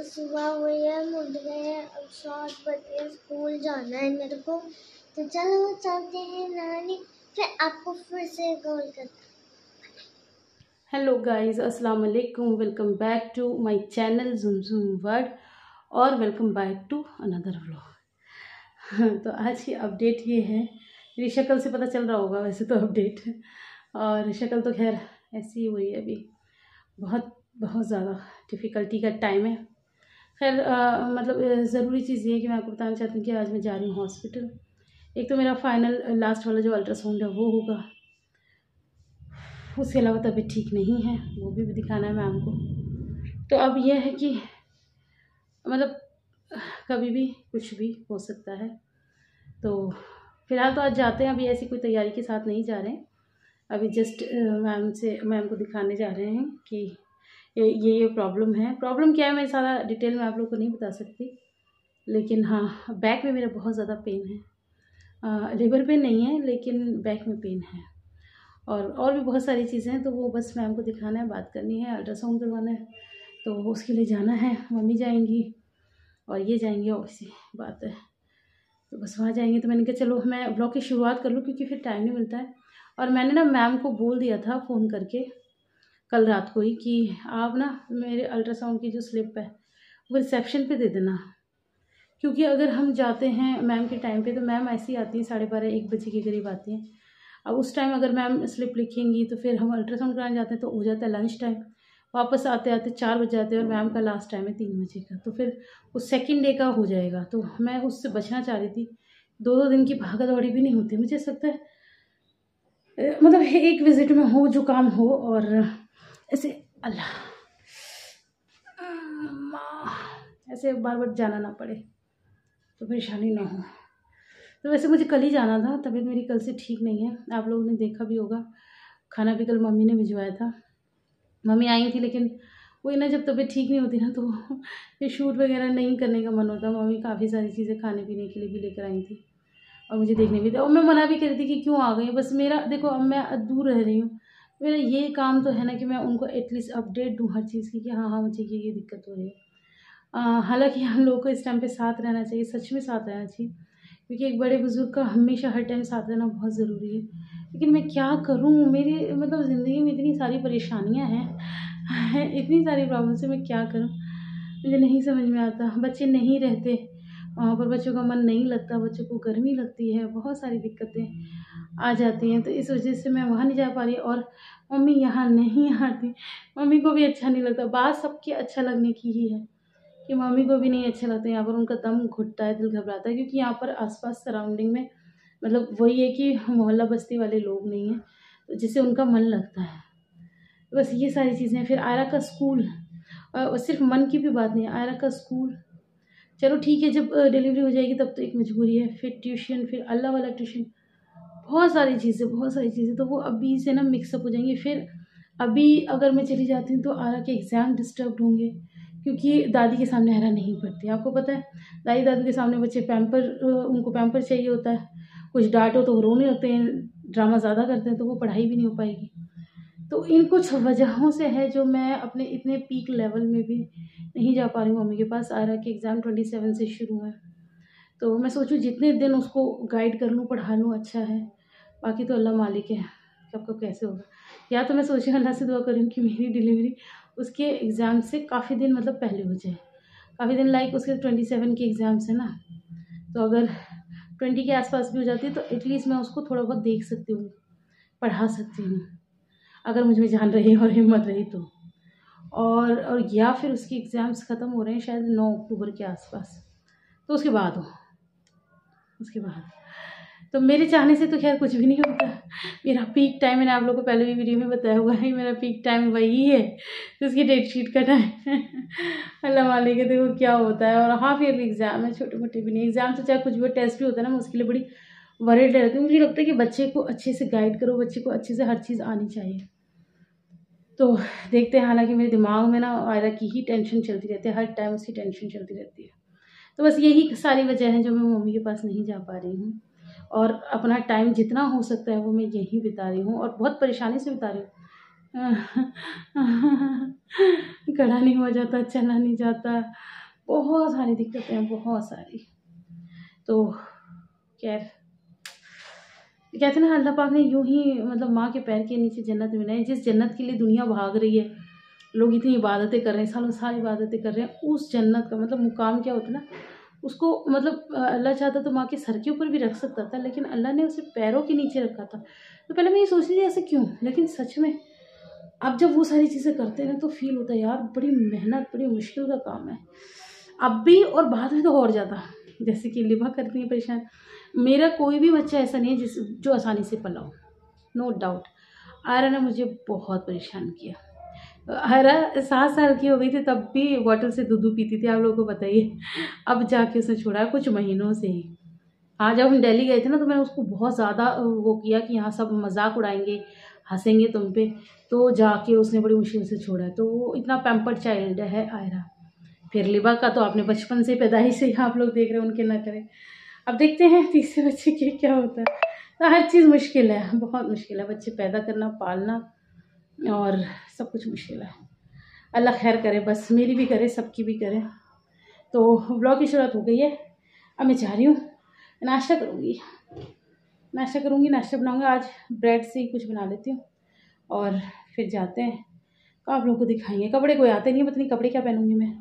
सुबह हुई है, हम उठ गए हैं, अब 7 बजे स्कूल जाना है मेरे को। तो चलो चलते हैं नानी, फिर आपको फिर से कॉल करते। हेलो गाइस, अस्सलाम वालेकुम। Welcome back to my channel zoom zoom word और welcome back to another vlog. तो आज की अपडेट ये है, मेरी शक्ल से पता चल रहा होगा वैसे तो अपडेट, और शक्ल तो खैर ऐसी ही हुई है अभी। बहुत बहुत ज़्यादा डिफ़िकल्टी का टाइम है। खैर मतलब ज़रूरी चीज़ ये है कि मैं आपको बताना चाहती हूँ कि आज मैं जा रही हूँ हॉस्पिटल। एक तो मेरा फाइनल लास्ट वाला जो अल्ट्रासाउंड है वो होगा, उसके अलावा तबीयत ठीक नहीं है, वो भी दिखाना है मैम को। तो अब यह है कि मतलब कभी भी कुछ भी हो सकता है। तो फ़िलहाल तो आज जाते हैं, अभी ऐसी कोई तैयारी के साथ नहीं जा रहे हैं। अभी जस्ट मैम को दिखाने जा रहे हैं कि ये प्रॉब्लम है। प्रॉब्लम क्या है मैं सारा डिटेल में आप लोग को नहीं बता सकती, लेकिन हाँ, बैक में मेरा बहुत ज़्यादा पेन है। लिवर पेन नहीं है लेकिन बैक में पेन है, और भी बहुत सारी चीज़ें हैं। तो वो बस मैम को दिखाना है, बात करनी है, अल्ट्रासाउंड करवाना है, तो उसके लिए जाना है। मम्मी जाएंगी और ये जाएंगे, ऑब्वियसली बात है। तो बस वहाँ जाएंगे। तो मैंने कहा चलो मैं ब्लॉग की शुरुआत कर लूँ, क्योंकि फिर टाइम नहीं मिलता है। और मैंने ना मैम को बोल दिया था फ़ोन करके कल रात को ही कि आप ना मेरे अल्ट्रासाउंड की जो स्लिप है वो रिसेप्शन पे दे देना, क्योंकि अगर हम जाते हैं मैम के टाइम पे तो मैम ऐसी आती है 12:30-1 बजे के करीब आती हैं। अब उस टाइम अगर मैम स्लिप लिखेंगी तो फिर हम अल्ट्रासाउंड कराने जाते हैं तो हो जाता है लंच टाइम, वापस आते आते 4 बज जाते हैं, और मैम का लास्ट टाइम है 3 बजे का। तो फिर उस सेकेंड डे का हो जाएगा, तो मैं उससे बचना चाह रही थी। 2-2 दिन की भागा दौड़ी भी नहीं होती, मुझे ऐसा लगता है मतलब एक विजिट में हो जो काम हो, और ऐसे अल्लाह ऐसे बार बार जाना ना पड़े तो परेशानी ना हो। तो वैसे मुझे कल ही जाना था, तबीयत मेरी कल से ठीक नहीं है, आप लोगों ने देखा भी होगा। खाना भी कल मम्मी ने भिजवाया था, मम्मी आई थी, लेकिन वही ना, जब तबीयत ठीक नहीं होती ना तो ये शूट वगैरह नहीं करने का मन होता। मम्मी काफ़ी सारी चीज़ें खाने पीने के लिए भी लेकर आई थी और मुझे देखने भी था, और मैं मना भी कर रही थी कि क्यों आ गई। बस मेरा देखो, अब मैं दूर रह रही हूँ, मेरा ये काम तो है ना कि मैं उनको एटलीस्ट अपडेट दूँ हर चीज़ की कि हाँ हाँ मुझे ये दिक्कत हो रही है। हालांकि हम लोगों को इस टाइम पे साथ रहना चाहिए, सच में साथ रहना चाहिए, क्योंकि एक बड़े बुजुर्ग का हमेशा हर टाइम साथ रहना बहुत ज़रूरी है। लेकिन मैं क्या करूँ, मेरी मतलब ज़िंदगी में इतनी सारी परेशानियाँ हैं, इतनी सारी प्रॉब्लम्स है, मैं क्या करूँ मुझे नहीं समझ में आता। बच्चे नहीं रहते वहाँ पर, बच्चों का मन नहीं लगता, बच्चों को गर्मी लगती है, बहुत सारी दिक्कतें आ जाती हैं। तो इस वजह से मैं वहाँ नहीं जा पा रही, और मम्मी यहाँ नहीं आती। मम्मी को भी अच्छा नहीं लगता, बात सबके अच्छा लगने की ही है कि मम्मी को भी नहीं अच्छा लगता यहाँ पर, उनका दम घुटता है, दिल घबराता है, क्योंकि यहाँ पर आसपास सराउंडिंग में मतलब वही है कि मोहल्ला बस्ती वाले लोग नहीं हैं, तो जिससे उनका मन लगता है। बस ये सारी चीज़ें। फिर आयरा का स्कूल, और सिर्फ मन की भी बात नहीं है, आयरा का स्कूल चलो ठीक है, जब डिलीवरी हो जाएगी तब तो एक मजबूरी है। फिर ट्यूशन, फिर अल्लाह वाला ट्यूशन, बहुत सारी चीज़ें, बहुत सारी चीज़ें। तो वो अभी से ना मिक्सअप हो जाएंगी। फिर अभी अगर मैं चली जाती हूँ तो आयरा के एग्ज़ाम डिस्टर्ब होंगे, क्योंकि दादी के सामने आयरा नहीं पढ़ती। आपको पता है दादी दादू के सामने बच्चे उनको पैम्पर चाहिए होता है, कुछ डांटो तो वो रोने लगते हैं, ड्रामा ज़्यादा करते हैं, तो वो पढ़ाई भी नहीं हो पाएगी। तो इन कुछ वजहों से है जो मैं अपने इतने पीक लेवल में भी नहीं जा पा रही हूँ मम्मी के पास। आयरा के एग्ज़ाम 27 से शुरू है, तो मैं सोचूँ जितने दिन उसको गाइड कर लूँ, पढ़ा लूँ, अच्छा है। बाकी तो अल्लाह मालिक है कब कब कैसे होगा। या तो मैं सोची अल्लाह से दुआ करूँ कि मेरी डिलीवरी उसके एग्ज़ाम से काफ़ी दिन मतलब पहले हो जाए, काफ़ी दिन, लाइक उसके 27 के एग्ज़ाम्स है ना, तो अगर 20 के आसपास भी हो जाती है तो एटलीस्ट मैं उसको थोड़ा बहुत देख सकती हूँ, पढ़ा सकती हूँ, अगर मुझ में जान रही और हिम्मत रही तो। और या फिर उसके एग्ज़ाम्स ख़त्म हो रहे हैं शायद 9 अक्टूबर के आसपास, तो उसके बाद हो, उसके बाद तो मेरे चाहने से तो खैर कुछ भी नहीं होता। मेरा पीक टाइम, मैंने आप लोगों को पहले भी वीडियो में बताया हुआ है, मेरा पीक टाइम वही है उसकी डेट शीट का टाइम। अल्लाह मालिक है, देखो क्या होता है। और हाफ ईयरली एग्ज़ाम है, छोटे मोटे भी नहीं एग्ज़ाम, तो चाहे कुछ भी टेस्ट भी होता है ना, मैं उसके लिए बड़ी वरीड रहती हूँ। मुझे लगता है कि बच्चे को अच्छे से गाइड करो, बच्चे को अच्छे से हर चीज़ आनी चाहिए। तो देखते हैं, हालांकि मेरे दिमाग में ना आयरा की ही टेंशन चलती रहती है, हर टाइम उसकी टेंशन चलती रहती है। तो बस यही सारी वजह है जो मैं मम्मी के पास नहीं जा पा रही हूँ, और अपना टाइम जितना हो सकता है वो मैं यहीं बिता रही हूँ, और बहुत परेशानी से बिता रही हूँ। खड़ा नहीं हुआ जाता, चला नहीं जाता, बहुत सारी दिक्कतें हैं, बहुत सारी। तो खैर कहते हैं ना, अल्लाह पाक ने यूं ही मतलब माँ के पैर के नीचे जन्नत बनाई। जिस जन्नत के लिए दुनिया भाग रही है, लोग इतनी इबादतें कर रहे हैं, सालों साल इबादतें कर रहे हैं, उस जन्नत का मतलब मुकाम क्या होता है ना, उसको मतलब अल्लाह चाहता तो माँ के सर के ऊपर भी रख सकता था, लेकिन अल्लाह ने उसे पैरों के नीचे रखा था। तो पहले मैं ये सोचती थी ऐसे क्यों, लेकिन सच में अब जब वो सारी चीज़ें करते हैं तो फील होता है यार बड़ी मेहनत, बड़ी मुश्किल का काम है। अब भी और बाद में तो और ज़्यादा, जैसे कि लिबा करती है परेशान। मेरा कोई भी बच्चा ऐसा नहीं है जो आसानी से पला हो, नो डाउट। आयरा ने मुझे बहुत परेशान किया। आयरा 7 साल की हो गई थी तब भी बॉटल से दूध पीती थी, आप लोगों को बताइए। अब जाके उसने छोड़ा है कुछ महीनों से ही। हाँ, जब हम दिल्ली गए थे ना तो मैंने उसको बहुत ज़्यादा वो किया कि यहाँ सब मजाक उड़ाएंगे, हंसेंगे तुम पे, तो जाके उसने बड़ी मुश्किल से छोड़ा है। तो वो इतना पैम्पर्ड चाइल्ड है आयरा। फिर लिबा का तो आपने बचपन से पैदाइश से आप लोग देख रहे हैं, उनके ना करें। अब देखते हैं तीसरे बच्चे के क्या होता है। तो हर चीज़ मुश्किल है, बहुत मुश्किल है, बच्चे पैदा करना, पालना और सब कुछ मुश्किल है। अल्लाह खैर करे, बस मेरी भी करे, सबकी भी करे। तो ब्लॉग की शुरुआत हो गई है। अब मैं जा रही हूँ, नाश्ता करूँगी, नाश्ता बनाऊँगी। आज ब्रेड से ही कुछ बना लेती हूँ और फिर जाते हैं। तो आप लोगों को दिखाएंगे। कपड़े कोई आते नहीं है, पता नहीं कपड़े क्या पहनूंगी मैं,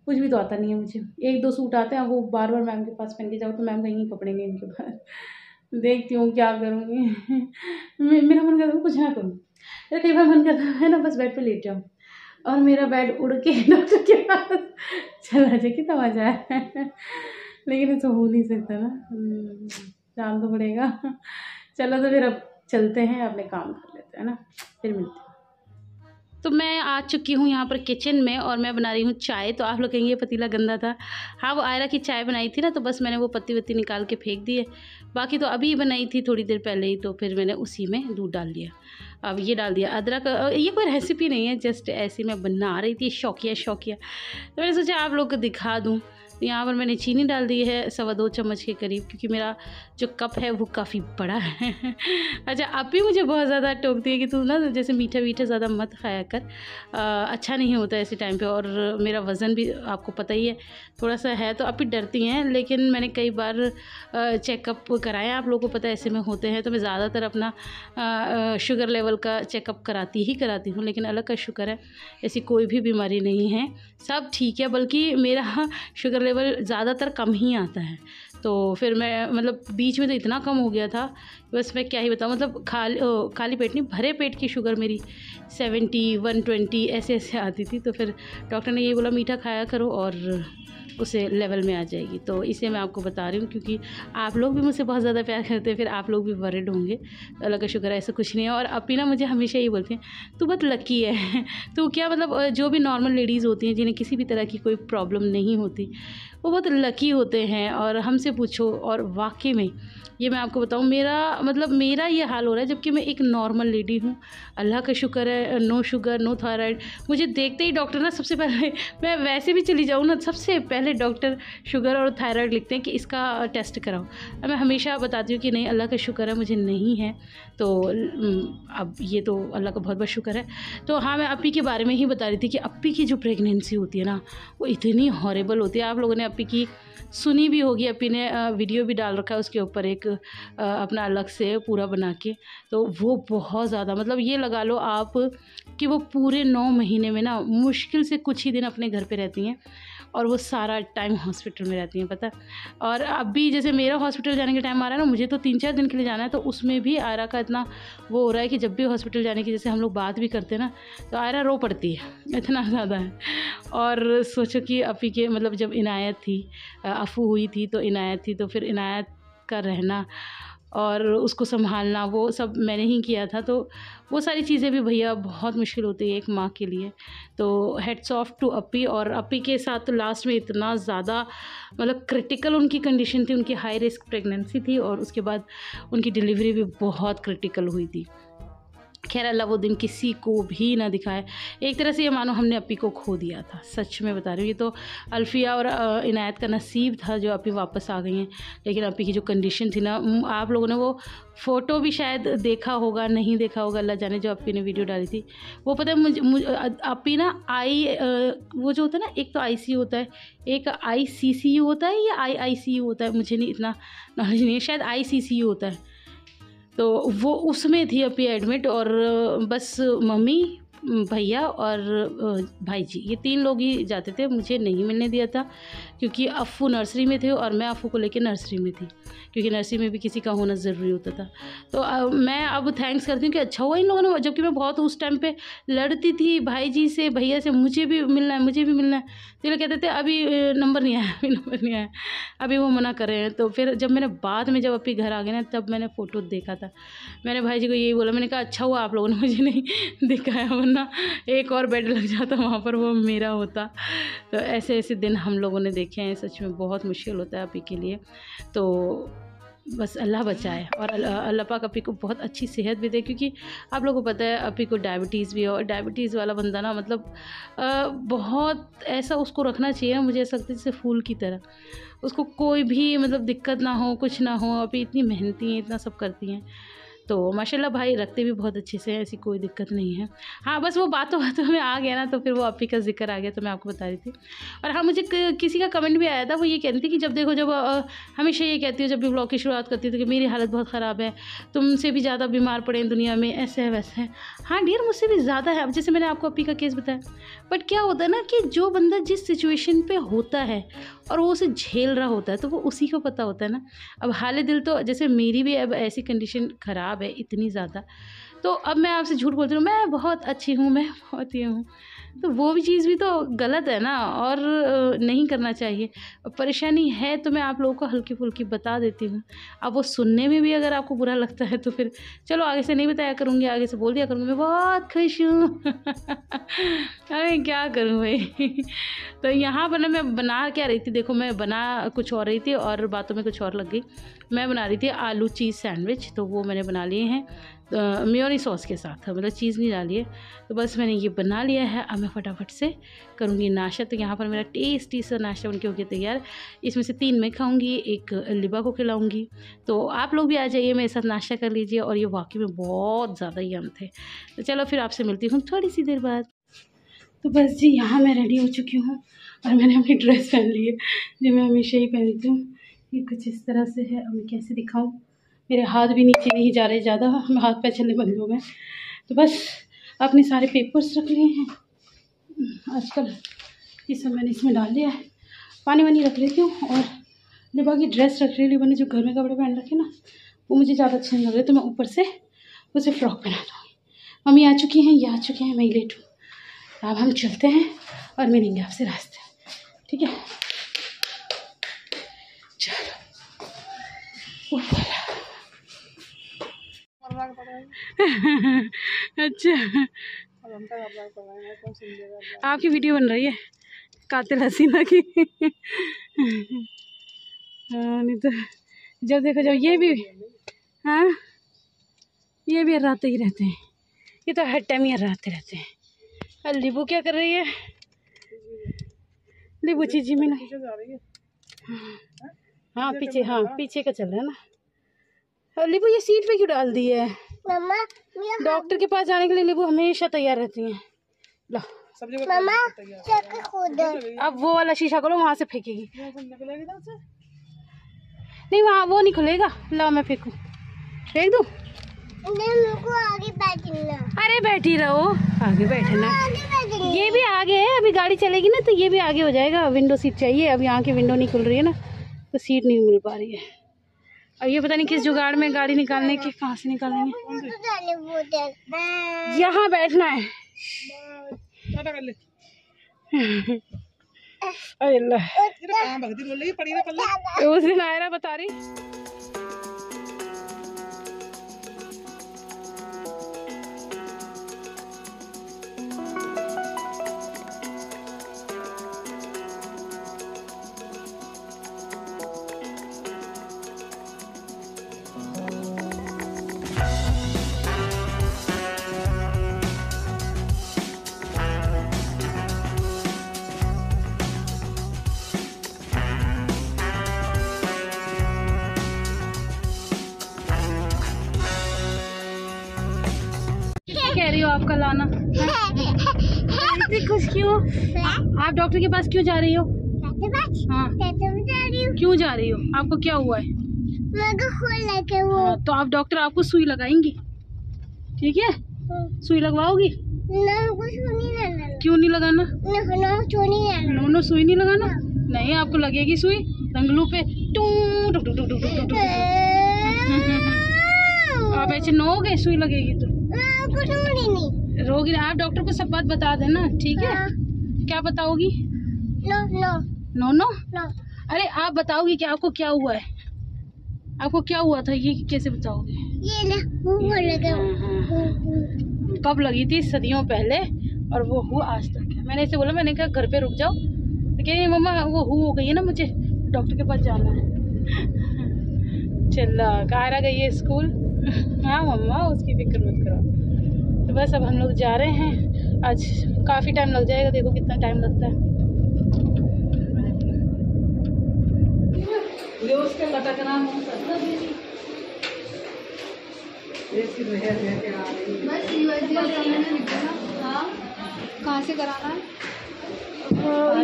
कुछ भी तो आता नहीं है मुझे। 1-2 सूट आते हैं, वो बार बार मैम के पास पहन के जाओ तो मैम कहेंगी कपड़े नहीं इनके पास। देखती हूँ क्या करूँगी। मेरा मन करता है कुछ ना करूँ, मेरा कई बार मन करता है ना बस बेड पे लेट जाऊँ और मेरा बेड उड़ के डॉक्टर के पास चला जाए, कितना मजा है। लेकिन ऐसा हो नहीं सकता ना, जान तो पड़ेगा। चलो तो फिर अब चलते हैं, अपने काम कर लेते हैं ना, फिर मिलते हैं। तो मैं आ चुकी हूँ यहाँ पर किचन में और मैं बना रही हूँ चाय। तो आप लोग कहेंगे पतीला गंदा था, हाँ वो आयरा की चाय बनाई थी ना, तो बस मैंने वो पत्ती वत्ती निकाल के फेंक दी है। बाकी तो अभी बनाई थी थोड़ी देर पहले ही, तो फिर मैंने उसी में दूध डाल दिया। अब ये डाल दिया अदरक। ये कोई रेसिपी नहीं है, जस्ट ऐसी मैं बना रही थी, शौकिया। तो मैंने सोचा आप लोग को दिखा दूँ। तो यहाँ पर मैंने चीनी डाल दी है 2.25 चम्मच के करीब, क्योंकि मेरा जो कप है वो काफ़ी बड़ा है। अच्छा, अब भी मुझे बहुत ज़्यादा टोकती है कि तू ना जैसे मीठा ज़्यादा मत खाया कर, अच्छा नहीं होता ऐसे टाइम पे। और मेरा वज़न भी आपको पता ही है थोड़ा सा है, तो अब भी डरती हैं। लेकिन मैंने कई बार चेकअप कराया, आप लोगों को पता है ऐसे में होते हैं। तो मैं ज़्यादातर अपना शुगर लेवल का चेकअप कराती हूँ। लेकिन अल्लाह का शुक्र है ऐसी कोई भी बीमारी नहीं है, सब ठीक है। बल्कि मेरा शुगर लेवल ज़्यादातर कम ही आता है। तो फिर मैं मतलब बीच में तो इतना कम हो गया था, बस मैं क्या ही बताऊँ। मतलब खाली पेट नहीं, भरे पेट की शुगर मेरी 70, 120 ऐसे आती थी। तो फिर डॉक्टर ने ये बोला मीठा खाया करो और उसे लेवल में आ जाएगी। तो इसे मैं आपको बता रही हूँ, क्योंकि आप लोग भी मुझसे बहुत ज़्यादा प्यार करते हैं, फिर आप लोग भी वरिड होंगे। तो अल्लाह का शुक्र है ऐसा कुछ नहीं है। और अपी ना मुझे हमेशा ये बोलती हैं तू बहुत लकी है। तो क्या मतलब जो भी नॉर्मल लेडीज़ होती हैं जिन्हें किसी भी तरह की कोई प्रॉब्लम नहीं होती, वो बहुत लकी होते हैं। और हमसे पूछो, और वाकई में ये मैं आपको बताऊँ, मेरा ये हाल हो रहा है जबकि मैं एक नॉर्मल लेडी हूँ। अल्लाह का शुक्र है, नो शुगर, नो थायराइड। मुझे देखते ही डॉक्टर ना सबसे पहले, मैं वैसे भी चली जाऊँ ना, सबसे पहले डॉक्टर शुगर और थायराइड लिखते हैं कि इसका टेस्ट कराओ। अब मैं हमेशा बताती हूँ कि नहीं, अल्लाह का शुक्र है मुझे नहीं है। तो अब ये तो अल्लाह का बहुत बहुत शुक्र है। तो हाँ, मैं अपी के बारे में ही बता रही थी कि अपी की जो प्रेगनेंसी होती है ना, वो इतनी हॉरेबल होती है। आप लोगों ने अपी की सुनी भी होगी, अपी ने वीडियो भी डाल रखा है उसके ऊपर एक अपना अलग से पूरा बना के। तो वो बहुत ज़्यादा, मतलब ये लगा लो आप कि वो पूरे 9 महीने में ना मुश्किल से कुछ ही दिन अपने घर पे रहती हैं और वो सारा टाइम हॉस्पिटल में रहती हैं, पता है। और अभी जैसे मेरा हॉस्पिटल जाने का टाइम आ रहा है ना, मुझे तो 3-4 दिन के लिए जाना है। तो उसमें भी आयरा का इतना वो हो रहा है कि जब भी हॉस्पिटल जाने की, जैसे हम लोग बात भी करते हैं ना, तो आयरा रो पड़ती है, इतना ज़्यादा है। और सोचो कि अपी के मतलब जब इनायत थी, अफू हुई थी तो इनायत थी, तो फिर इनायत का रहना और उसको संभालना वो सब मैंने ही किया था। तो वो सारी चीज़ें भी भैया बहुत मुश्किल होती है एक माँ के लिए। तो हेड्स ऑफ टू अपी। और अपी के साथ तो लास्ट में इतना ज़्यादा मतलब क्रिटिकल उनकी कंडीशन थी, उनकी हाई रिस्क प्रेगनेंसी थी और उसके बाद उनकी डिलीवरी भी बहुत क्रिटिकल हुई थी। खैर अल्लाह वो दिन किसी को भी ना दिखाए। एक तरह से ये मानो हमने अपी को खो दिया था, सच में बता रही हूँ। ये तो अल्फिया और इनायत का नसीब था जो अपी वापस आ गई हैं। लेकिन अपी की जो कंडीशन थी ना, आप लोगों ने वो फ़ोटो भी शायद देखा होगा, नहीं देखा होगा अल्लाह जाने, जो अपी ने वीडियो डाली थी वो पता है मुझे अपी ना वो जो होता है ना, एक तो ICU होता है, एक ICCU होता है या IICU होता है, मुझे नहीं इतना नॉलेज नहीं है, शायद ICCU होता है। तो वो उसमें थी अपी एडमिट, और बस मम्मी, भैया और भाई जी, ये 3 लोग ही जाते थे। मुझे नहीं मिलने दिया था क्योंकि अफ़ू नर्सरी में थे और मैं अफ़ू को लेके नर्सरी में थी, क्योंकि नर्सरी में भी किसी का होना ज़रूरी होता था। तो मैं अब थैंक्स करती हूँ कि अच्छा हुआ इन लोगों ने, जबकि मैं बहुत उस टाइम पे लड़ती थी भाई जी से, भैया से, मुझे भी मिलना है, मुझे भी मिलना है। तो ये लोग कहते थे अभी नंबर नहीं आया, अभी नंबर नहीं आया, अभी वो मना कर रहे हैं। तो फिर जब मैंने बाद में जब अपनी घर आ गए ना, तब मैंने फ़ोटो देखा था। मैंने भाई जी को यही बोला, मैंने कहा अच्छा हुआ आप लोगों ने मुझे नहीं दिखाया, वरना एक और बेड लग जाता वहाँ पर, वो मेरा होता। तो ऐसे ऐसे दिन हम लोगों ने देखे हैं, सच में बहुत मुश्किल होता है अपी के लिए। तो बस अल्लाह बचाए, और अल्लाह पाक अपी को बहुत अच्छी सेहत भी दे, क्योंकि आप लोगों को पता है अपी को डायबिटीज़ भी है, और डायबिटीज़ वाला बंदा ना मतलब बहुत ऐसा उसको रखना चाहिए ना, मुझे ऐसा लगता है जैसे फूल की तरह, उसको कोई भी मतलब दिक्कत ना हो, कुछ ना हो। अपी इतनी मेहनती हैं, इतना सब करती हैं, तो माशाल्लाह भाई रखते भी बहुत अच्छे से हैं, ऐसी कोई दिक्कत नहीं है। हाँ बस वो बातों बातों में आ गया ना, तो फिर वो अपी का जिक्र आ गया, तो मैं आपको बता रही थी। और हाँ, मुझे किसी का कमेंट भी आया था, वो ये कहती थी कि जब देखो, जब हमेशा ये कहती हो जब भी ब्लॉग की शुरुआत करती है तो कि मेरी हालत बहुत ख़राब है, तुमसे भी ज़्यादा बीमार पड़े हैं दुनिया में, ऐसे है वैसे है। हाँ डियर, मुझसे भी ज़्यादा है। अब जैसे मैंने आपको अपी का केस बताया, बट क्या होता है ना कि जो बंदा जिस सिचुएशन पे होता है और वो उसे झेल रहा होता है, तो वो उसी को पता होता है ना। अब हाल दिल तो जैसे मेरी भी अब ऐसी कंडीशन ख़राब है इतनी ज़्यादा, तो अब मैं आपसे झूठ बोलती हूँ मैं बहुत अच्छी हूँ, मैं बहुत ये हूँ, तो वो भी चीज़ भी तो गलत है ना, और नहीं करना चाहिए। परेशानी है तो मैं आप लोगों को हल्की फुल्की बता देती हूँ। अब वो सुनने में भी अगर आपको बुरा लगता है तो फिर चलो आगे से नहीं बताया करूँगी, आगे से बोल दिया करूँगी मैं बहुत खुश हूँ। अरे क्या करूँ भाई। तो यहाँ पर ना मैं बना क्या रही थी, देखो मैं बना कुछ और रही थी और बातों में कुछ और लग गई। मैं बना रही थी आलू चीज़ सैंडविच, तो वो मैंने बना लिए हैं मेयोनी सॉस के साथ, मतलब चीज़ नहीं डाली है। तो बस मैंने ये बना लिया है, अब मैं फटाफट से करूँगी नाश्ता। तो यहाँ पर मेरा टेस्टी सा नाश्ता बनके हो गया तैयार। इसमें से 3 मैं खाऊँगी, 1 लिबा को खिलाऊँगी। तो आप लोग भी आ जाइए, मेरे साथ नाश्ता कर लीजिए। और ये वाकई में बहुत ज़्यादा यम थे। तो चलो फिर आपसे मिलती हूँ थोड़ी सी देर बाद। तो बस जी यहाँ मैं रेडी हो चुकी हूँ और मैंने अपनी ड्रेस पहन ली है जो मैं हमेशा ही पहनती हूँ। ये कुछ इस तरह से है। अब मैं कैसे दिखाऊँ, मेरे हाथ भी नीचे नहीं जा रहे ज़्यादा, मैं हाथ पैर चलने बंद हो गए। तो बस अपने सारे पेपर्स रख लिए हैं आजकल, ये सब मैंने इसमें डाल दिया है। पानी वानी रख लेती हूँ और लिबा की ड्रेस रख रही है। लिबा ने जो घर में कपड़े पहन रखे ना वो मुझे ज़्यादा अच्छे नहीं लग रहे, तो मैं ऊपर से उसे फ्रॉक पहना दूँगी। मम्मी आ चुकी हैं, ये आ चुके हैं, मैं ही लेट हूँ। अब हम चलते हैं और मिलेंगे आपसे रास्ते, ठीक है? चलो अच्छा आपकी वीडियो बन रही है कातिल हसीना की। हाँ नहीं तो जब देखो जब ये भी, हाँ ये भी हर्राते ही रहते हैं, ये तो हर टाइम ही हर्राते रहते हैं। और लिबू क्या कर रही है? लिबू चीजी में नहीं, हाँ पीछे, हाँ पीछे का चल रहा है ना। और लिबू ये सीट पे क्यों डाल दी है? डॉक्टर के पास जाने के लिए लिबू हमेशा तैयार रहती हैं। ला मम्मा अब वो वाला शीशा खोलो, वहाँ से फेंकेगी। नहीं वहाँ वो नहीं खुलेगा। ला मैं फेंकूँ, फेंक दूँ? आगे बैठना। अरे बैठी रहो, आगे बैठना। ये भी आगे है, अभी गाड़ी चलेगी ना तो ये भी आगे हो जाएगा। विंडो सीट चाहिए, अब यहाँ की विंडो नहीं खुल रही है ना तो सीट नहीं मिल पा रही है। अब ये पता नहीं किस जुगाड़ में गाड़ी निकालने की, कहाँ से निकालेंगे। यहाँ बैठना है। अल्लाह उस दिन आयरा बता रही आप कल आना। इतनी खुश क्यों? आप डॉक्टर के पास क्यों जा रही हो? हाँ, क्यों जा रही हो? आपको क्या हुआ है? हाँ, तो आप डॉक्टर आपको सुई लगाएंगी, ठीक है? सुई लगवाओगी? क्यों नहीं लगाना? नो सुई नहीं लगाना। नहीं, आपको लगेगी सुई दंगलू पे। आप ऐसे नो हो गए, सुई लगेगी तो रोगी। आप डॉक्टर को सब बात बता देना, ठीक है? क्या बताओगी? नो। अरे आप बताओगी कि आपको क्या हुआ है? आपको क्या हुआ था ये कैसे बताओगे? कब लगी थी? सदियों पहले, और वो हुआ आज तक है। मैंने इसे बोला, मैंने कहा घर पे रुक जाओ, तो कह रही मम्मा वो हो गई है ना, मुझे डॉक्टर के पास जाना है। चल कायरा गई है स्कूल। हाँ मम्मा, उसकी फिक्र मत करो। तो बस अब हम लोग जा रहे हैं। आज काफ़ी टाइम लग जाएगा, देखो कितना टाइम लगता है। कहाँ से कराना है?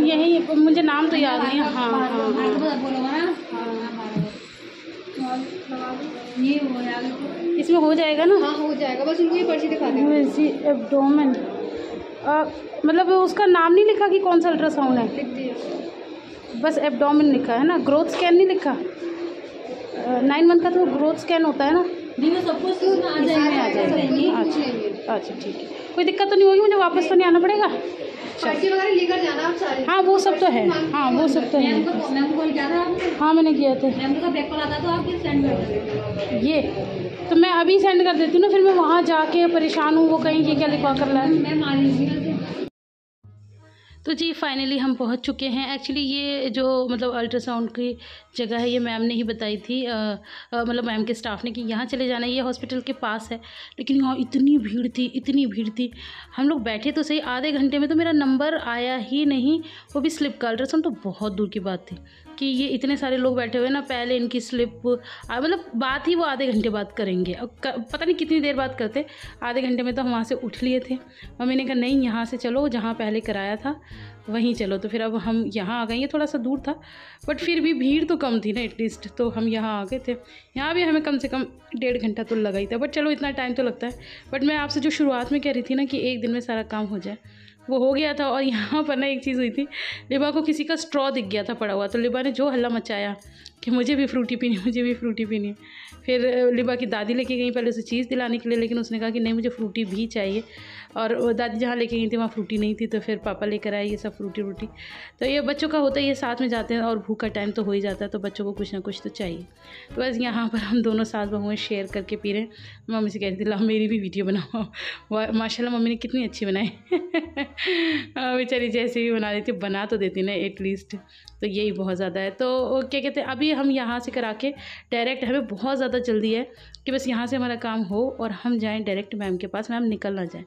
यही, मुझे नाम तो याद नहीं है। हाँ ये हो यार, इसमें हो जाएगा ना? हाँ हो जाएगा, बस उनको ये पर्ची दिखा दें। एब्डोमेन, मतलब उसका नाम नहीं लिखा कि कौन सा अल्ट्रासाउंड है? लिख दिया, बस एब्डोमेन लिखा है ना, ग्रोथ स्कैन नहीं लिखा। 9 मंथ का तो ग्रोथ स्कैन होता है ना? सब कुछ आ जाएगा। अच्छा ठीक है, कोई दिक्कत तो नहीं होगी? मुझे वापस तो नहीं आना पड़ेगा? पर्ची वगैरह लेकर जाना आप सारे। हाँ वो सब तो है, हाँ वो सब तो है। मैम को कॉल किया था आपने? हाँ मैंने किया था। मैम का बैक कॉल आता तो आप ये सेंड कर देते। ये तो मैं अभी सेंड कर देती हूँ ना, फिर मैं वहाँ जाके परेशान हूँ, वो कहीं ये क्या लिखवा कर रहा है। मैम आ लीजिए। तो जी फाइनली हम पहुंच चुके हैं। एक्चुअली ये जो मतलब अल्ट्रासाउंड की जगह है, ये मैम ने ही बताई थी, मतलब मैम के स्टाफ ने, कि यहाँ चले जाना, ये हॉस्पिटल के पास है। लेकिन यहाँ इतनी भीड़ थी। हम लोग बैठे तो सही, आधे घंटे में तो मेरा नंबर आया ही नहीं, वो भी स्लिप का। अल्ट्रासाउंड तो बहुत दूर की बात थी कि ये इतने सारे लोग बैठे हुए ना, पहले इनकी स्लिप, मतलब बात ही वो आधे घंटे बाद करेंगे। अब पता नहीं कितनी देर बाद करते। आधे घंटे में तो हम वहाँ से उठ लिए थे। मम्मी ने कहा नहीं, यहाँ से चलो, जहाँ पहले कराया था वहीं चलो। तो फिर अब हम यहाँ आ गए। ये थोड़ा सा दूर था, बट फिर भी भीड़ तो कम थी ना एटलीस्ट, तो हम यहाँ आ गए थे। यहाँ भी हमें कम से कम 1.5 घंटा तो लगा ही था, बट चलो इतना टाइम तो लगता है। बट मैं आपसे जो शुरुआत में कह रही थी ना कि एक दिन में सारा काम हो जाए, वो हो गया था। और यहाँ पर ना एक चीज़ हुई थी, लिबा को किसी का स्ट्रॉ दिख गया था पड़ा हुआ, तो लिबा ने जो हल्ला मचाया कि मुझे भी फ्रूटी पीनी है। फिर लिबा की दादी लेके गई पहले उसे चीज़ दिलाने के लिए, लेकिन उसने कहा कि नहीं मुझे फ्रूटी भी चाहिए। और दादी जहाँ लेके गई थी वहाँ फ्रूटी नहीं थी, तो फिर पापा लेकर आए ये सब फ्रूटी। तो ये बच्चों का होता है, ये साथ में जाते हैं और भूख का टाइम तो हो ही जाता है, तो बच्चों को कुछ ना कुछ तो चाहिए। तो बस यहाँ पर हम दोनों सास बहुएं शेयर करके पी रहे हैं। मम्मी से कह रही थी ला मेरी भी वीडियो बनाओ। माशाल्लाह मम्मी ने कितनी अच्छी बनाई। बेचारी जैसे भी बना देती, बना तो देती ना एटलीस्ट, तो यही बहुत ज़्यादा है। तो क्या कहते हैं, अभी हम यहाँ से करा के डायरेक्ट, हमें बहुत ज़्यादा जल्दी है कि बस यहाँ से हमारा काम हो और हम जाएं डायरेक्ट मैम के पास, मैम निकल ना जाए।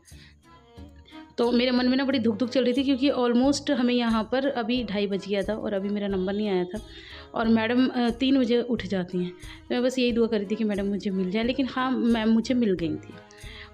तो मेरे मन में ना बड़ी धुक चल रही थी, क्योंकि ऑलमोस्ट हमें यहाँ पर अभी 2:30 बज गया था और अभी मेरा नंबर नहीं आया था। और मैडम 3 बजे उठ जाती हैं। तो मैं बस यही दुआ कर रही थी कि मैडम मुझे मिल जाए, लेकिन हाँ मैम मुझे मिल गई थी।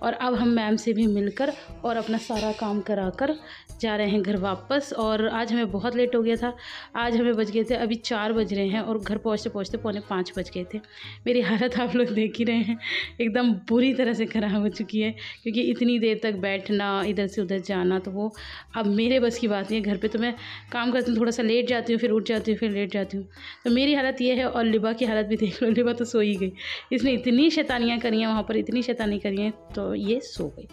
और अब हम मैम से भी मिलकर और अपना सारा काम कराकर जा रहे हैं घर वापस। और आज हमें बहुत लेट हो गया था। आज हमें बज गए थे, अभी 4 बज रहे हैं और घर पहुँचते 4:45 बज गए थे। मेरी हालत आप लोग देख ही रहे हैं, एकदम बुरी तरह से ख़राब हो चुकी है, क्योंकि इतनी देर तक बैठना, इधर से उधर जाना, तो वो अब मेरे बस की बात नहीं है। घर पे तो मैं काम करती हूँ, थोड़ा सा लेट जाती हूँ, फिर उठ जाती हूँ, फिर लेट जाती हूँ। तो मेरी हालत ये है। और लिबा की हालत भी देख लो, लिबा तो सो ही गई। इसने इतनी शैतानियाँ करी हैं वहाँ पर, इतनी शैतानी करी हैं, तो ये सो गई।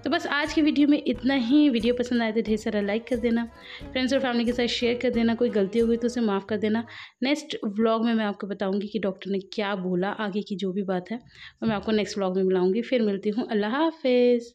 तो बस आज की वीडियो में इतना ही। वीडियो पसंद आए तो ढेर सारा लाइक कर देना, फ्रेंड्स और फैमिली के साथ शेयर कर देना। कोई गलती हो गई तो उसे माफ़ कर देना। नेक्स्ट व्लॉग में मैं आपको बताऊंगी कि डॉक्टर ने क्या बोला, आगे की जो भी बात है वो मैं आपको नेक्स्ट व्लॉग में बुलाऊंगी। फिर मिलती हूँ। अल्लाह हाफिज़।